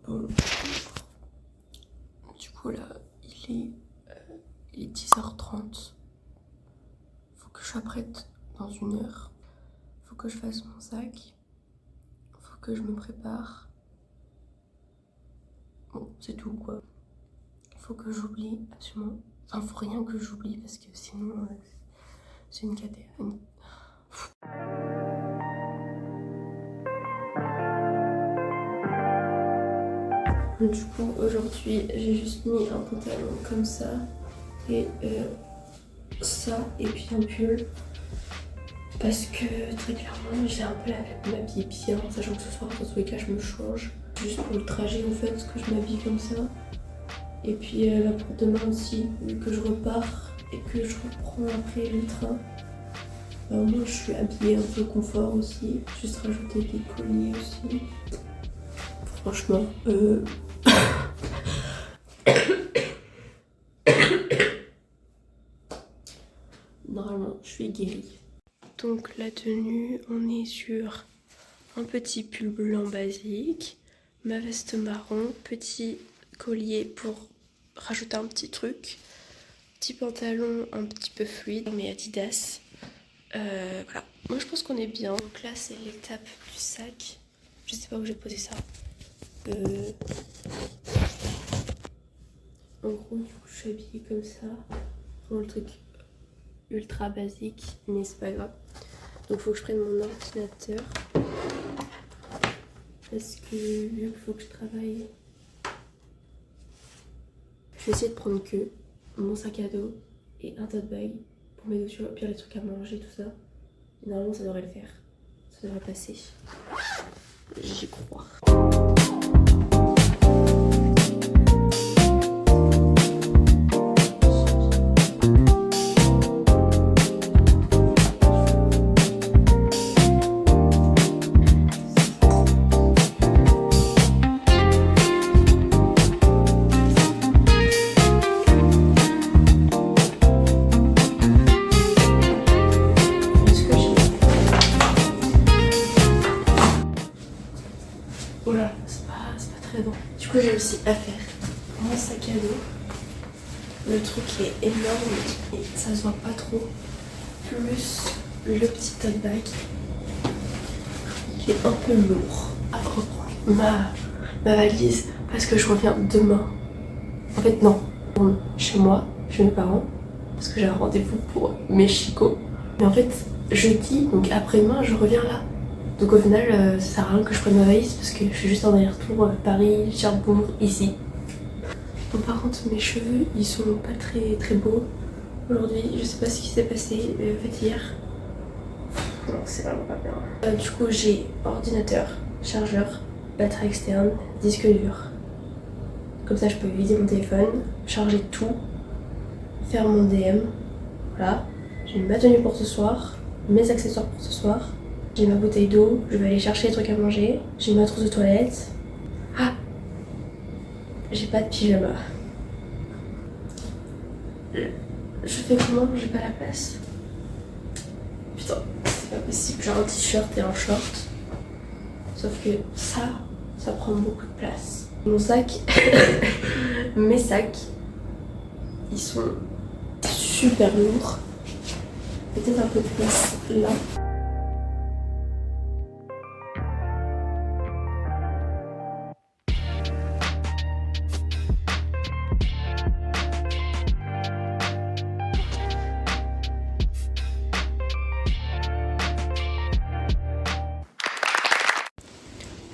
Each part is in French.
Bon, du coup là, il est 10h30. Faut que je sois prête dans 1 heure. Faut que je fasse mon sac. Faut que je me prépare. Bon, c'est tout quoi. Faut que j'oublie absolument. Enfin, faut rien que j'oublie parce que sinon, c'est une catastrophe. Du coup, aujourd'hui, j'ai juste mis un pantalon comme ça et ça et puis un pull parce que très clairement, j'ai un peu la flemme de m'habiller bien, sachant que ce soir, dans tous les cas, je me change juste pour le trajet en fait, que je m'habille comme ça. Et puis pour demain aussi, vu que je repars et que je reprends après le train, bah, au moins je suis habillée un peu confort aussi, juste rajouter des colliers aussi. Franchement, normalement, je suis guérie. Donc la tenue, on est sur un petit pull blanc basique, ma veste marron, petit collier pour rajouter un petit truc, petit pantalon un petit peu fluide, mais Adidas. Voilà, moi je pense qu'on est bien. Donc là c'est l'étape du sac, je sais pas où j'ai posé ça. En gros, du coup, je suis habillée comme ça. Vraiment le truc ultra basique, mais c'est pas grave. Donc, faut que je prenne mon ordinateur. Parce que vu qu'il faut que je travaille, je vais essayer de prendre que mon sac à dos et un tote bag pour mes dossiers, puis les trucs à manger, tout ça. Et normalement, ça devrait le faire. Ça devrait passer. J'y crois. Oula, c'est pas très bon. Du coup, j'ai aussi à faire mon sac à dos. Le truc est énorme et ça se voit pas trop. Plus le petit tote bag qui est un peu lourd à reprendre. Ma valise parce que je reviens demain. En fait, non, chez moi, chez mes parents, parce que j'ai un rendez-vous pour mes chicots. Mais en fait, jeudi, donc après-demain, je reviens là. Donc au final, ça sert à rien que je prenne ma valise parce que je suis juste en aller-retour Paris, Cherbourg, ici. Bon, par contre, mes cheveux, ils sont pas très beaux aujourd'hui. Je sais pas ce qui s'est passé, mais en fait hier, non, c'est vraiment pas bien. Du coup, j'ai ordinateur, chargeur, batterie externe, disque dur. Comme ça, je peux vider mon téléphone, charger tout, faire mon DM. Voilà. J'ai ma tenue pour ce soir, mes accessoires pour ce soir. J'ai ma bouteille d'eau, je vais aller chercher les trucs à manger. J'ai ma trousse de toilette. Ah! J'ai pas de pyjama. Je fais comment? J'ai pas la place. Putain, c'est pas possible. J'ai un t-shirt et un short. Sauf que ça prend beaucoup de place. Mon sac, mes sacs, ils sont super lourds. Peut-être un peu de place là.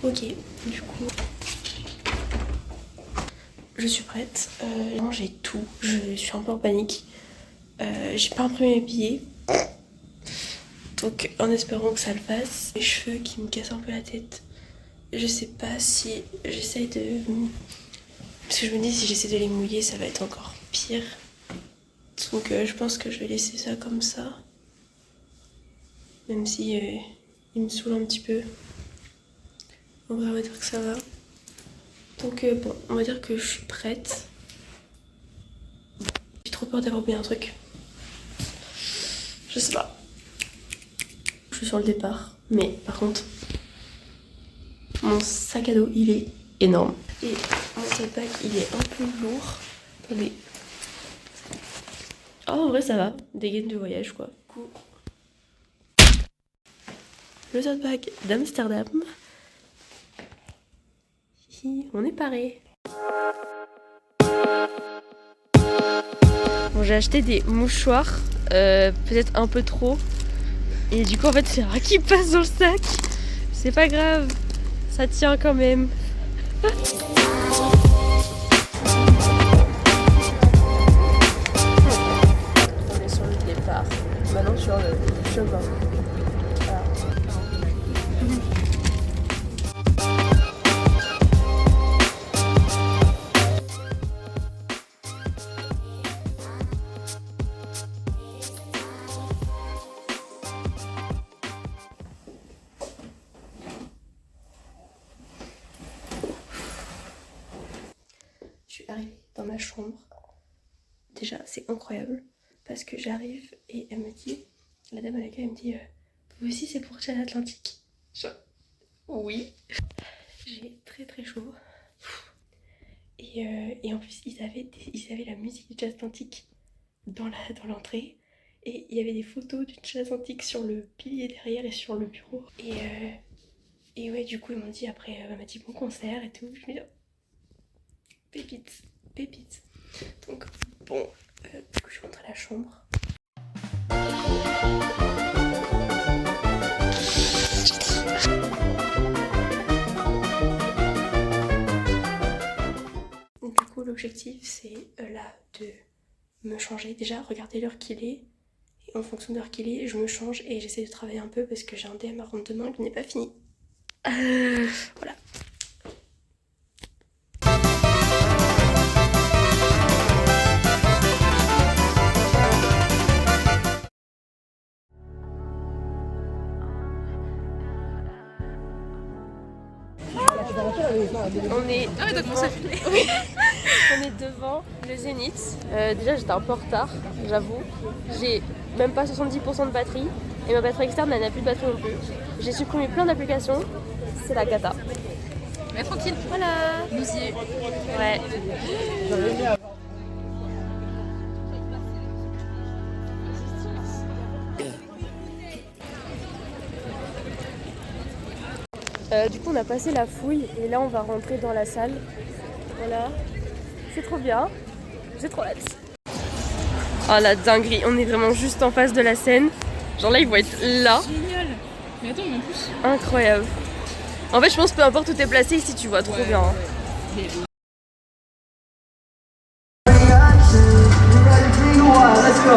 Ok, du coup, je suis prête. J'ai tout. Je suis un peu en panique. J'ai pas imprimé mes billets. Donc, en espérant que ça le fasse. Les cheveux qui me cassent un peu la tête. Je sais pas si j'essaye de... Parce que je me dis, si j'essaie de les mouiller, ça va être encore pire. Donc, je pense que je vais laisser ça comme ça. Même si il me saoule un petit peu. En vrai, on va dire que ça va. Donc bon, on va dire que je suis prête. J'ai trop peur d'avoir oublié un truc. Je sais pas. Je suis sur le départ. Mais par contre, mon sac à dos, il est énorme. Et mon tote bag il est un peu lourd. Attendez. Oh, en vrai ça va, des gaines de voyage quoi. Cool. Le tote bag d'Amsterdam. On est paré. Bon, j'ai acheté des mouchoirs, peut-être un peu trop. Et du coup en fait c'est rien qui passe dans le sac. C'est pas grave, ça tient quand même. On est sur le départ, maintenant sur le chemin. Voilà. Je suis arrivée dans ma chambre. Déjà, c'est incroyable parce que j'arrive et elle me dit, la dame à l'accueil me dit, vous aussi c'est pour Jazz Atlantique. Oui. J'ai très très chaud. Et en plus, ils avaient la musique du Jazz Atlantique dans l'entrée. Et il y avait des photos du Jazz Atlantique sur le pilier derrière et sur le bureau. Et ouais, du coup, ils m'ont dit après, elle m'a dit bon concert et tout. Je me dis, pépites, pépites. Donc, bon, du coup, je rentre à la chambre. Du coup, l'objectif, c'est là de me changer. Déjà, regardez l'heure qu'il est. Et en fonction de l'heure qu'il est, je me change et j'essaie de travailler un peu parce que j'ai un DM à rendre demain qui n'est pas fini. Voilà. On est... Ah ouais, donc on s'est filmé. Oui. On est devant le Zénith. Déjà j'étais un peu en retard, j'avoue. J'ai même pas 70% de batterie. Et ma batterie externe elle n'a plus de batterie non plus. J'ai supprimé plein d'applications. C'est la cata. Mais tranquille. Voilà. Nous y est. Ouais. Du coup on a passé la fouille et là on va rentrer dans la salle. Voilà. C'est trop bien. J'ai trop hâte. Oh la dinguerie, on est vraiment juste en face de la scène. Genre là ils vont être là. Génial. Mais attends, mais en plus. Incroyable. En fait je pense peu importe où t'es placé ici tu vois trop bien. Hein. Ouais. Let's go.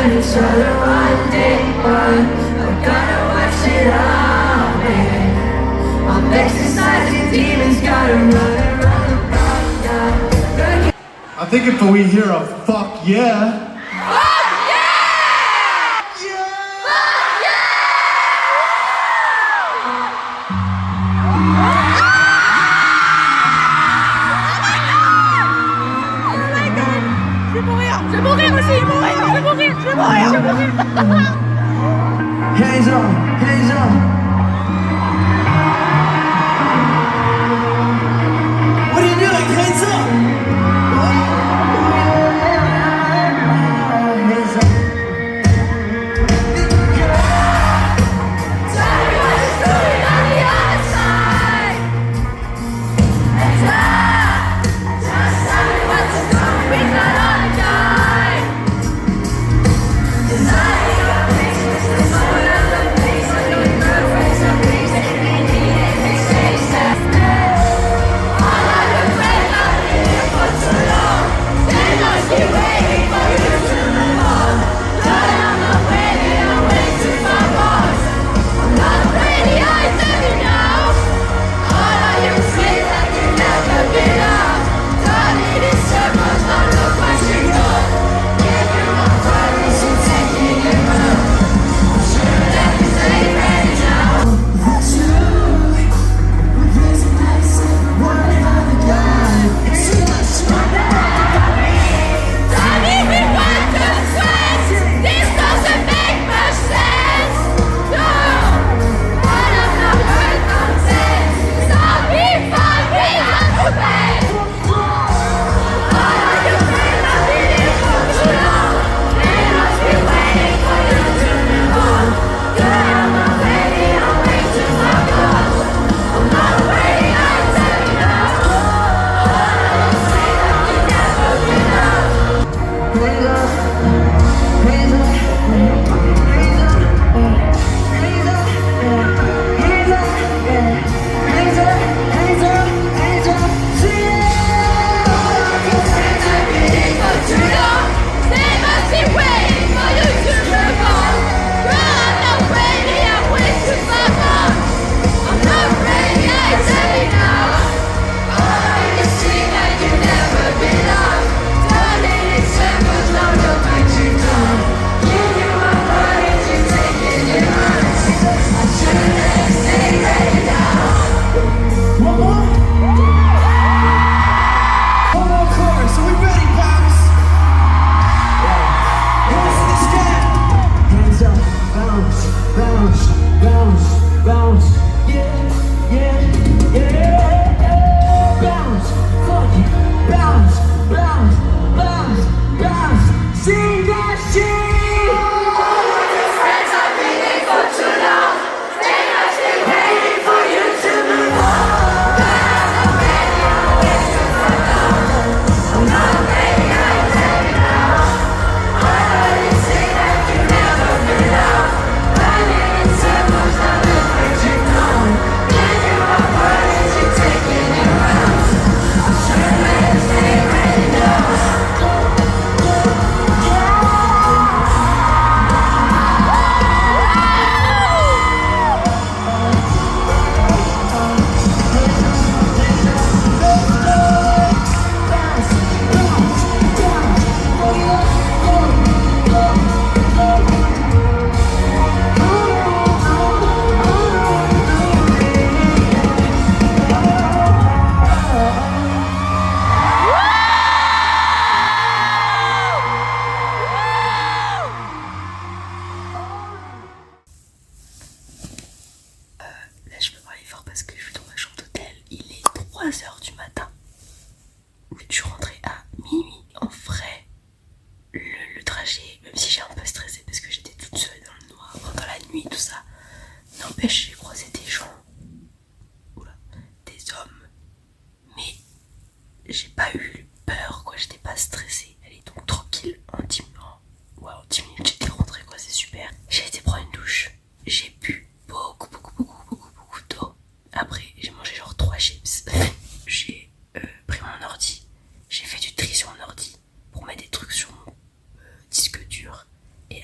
find each other one day one. I've gotta watch it all, baby. I'm exercising demons, gotta run around the block now. I think if we hear a fuck yeah. Je vais mourir aussi, je vais mourir. Hands up, hands up. What are you doing? Hands up. Hands up. Tell me what is doing on the other side. Just tell me what's wrong, we gotta die. Designing your face, the soul of the place of your girlfriend.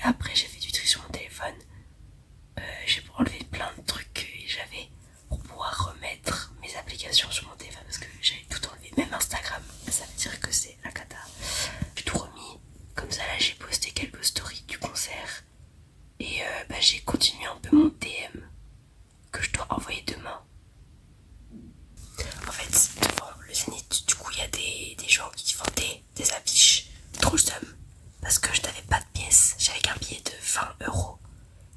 après j'ai fait du tri sur mon téléphone. J'ai enlevé plein de trucs que j'avais pour pouvoir remettre mes applications sur mon téléphone parce que j'avais tout enlevé, même Instagram. Ça veut dire que c'est la cata. J'ai tout remis. Comme ça là j'ai posté quelques stories du concert. Et j'ai continué un peu mon DM que je dois envoyer demain. En fait, devant le Zénith, du coup, il y a des gens qui vendaient des affiches. Trop le seum. Parce que je n'avais pas de pièces. J'avais qu'un billet de 20€.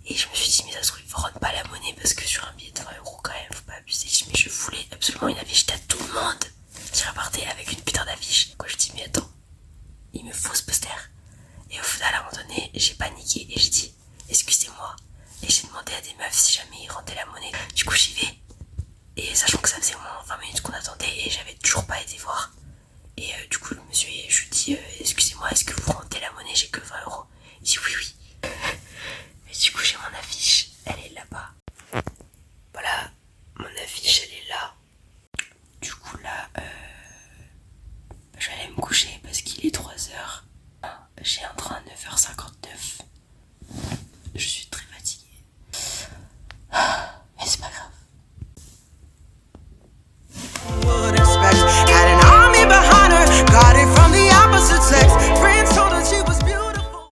Et je me suis dit, mais ça se trouve, ils ne rendent pas la monnaie parce que sur un billet de 20€ quand même, faut pas abuser. Mais je voulais absolument une affiche à tout le monde. J'ai reparti avec une putain d'affiche. Quoi, je dis, mais attends, il me faut ce poster. Et au final, à un moment donné, j'ai paniqué et j'ai dit, excusez-moi. Et j'ai demandé à des meufs si jamais ils rendaient la monnaie. Du coup, j'y vais. Et sachant que ça faisait au moins 20 minutes qu'on attendait et j'avais toujours pas été voir. Et du coup, le monsieur